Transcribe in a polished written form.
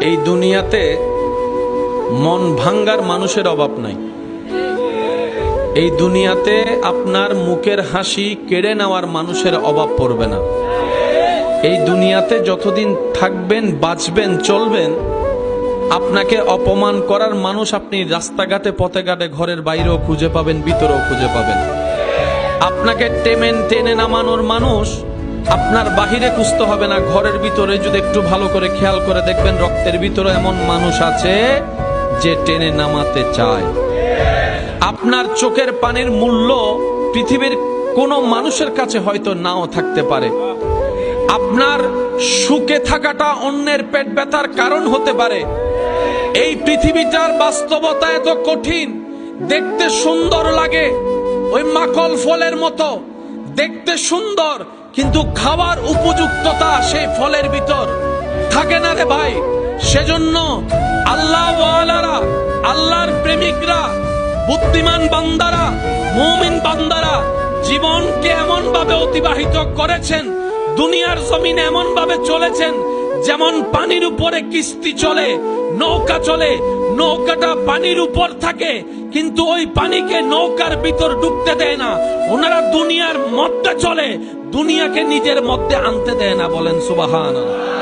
এই দুনিয়াতে মন ভাঙ্গার মানুষের অভাব নাই। এই দুনিয়াতে আপনার মুখের হাসি কেড়ে নেওয়ার মানুষের অভাব পড়বে না। এই দুনিয়াতে যতদিন থাকবেন, বাঁচবেন, চলবেন, আপনাকে অপমান করার মানুষ আপনি রাস্তাঘাটে, পথে ঘাটে, ঘরের বাইরেও খুঁজে পাবেন, ভিতরেও খুঁজে পাবেন। আপনাকে টেনে নামানোর মানুষ আপনার বাহিরে খুঁজতে হবে না, ঘরের ভিতরে যদি একটু ভালো করে খেয়াল করে দেখবেন, রক্তের ভিতরে এমন মানুষ আছে যে টেনে নামাতে চায়। আপনার চোখের পানির মূল্য পৃথিবীর কোনো মানুষের কাছে হয়তো নাও থাকতে পারে। আপনার সুখে থাকাটা অন্যের পেট ব্যথার কারণ হতে পারে। এই পৃথিবীটার বাস্তবতা এত কঠিন, দেখতে সুন্দর লাগে, ওই মাখন ফলের মতো দেখতে সুন্দর, কিন্তু খাওয়ার উপযুক্ততা সেই ফলের ভিতর থাকে না রে ভাই। সেজন্য আল্লাহ ওয়ালারা, আল্লাহর প্রেমিকরা, বুদ্ধিমান বান্দারা, মুমিন বান্দারা জীবনকে এমন ভাবে অতিবাহিত করেছেন, দুনিয়ার জমিনে এমন ভাবে চলেছেন যেমন পানির উপরে কিস্তি চলে, নৌকা চলে, নৌকাটা পানির উপর থাকে কিন্তু ওই পানিকে নৌকার ভিতর ডুবতে দেয় না। ওনারা দুনিয়ার মধ্যে চলে, দুনিয়াকে নিজের মধ্যে আনতে দেয় না। বলেন সুবহানাল্লাহ।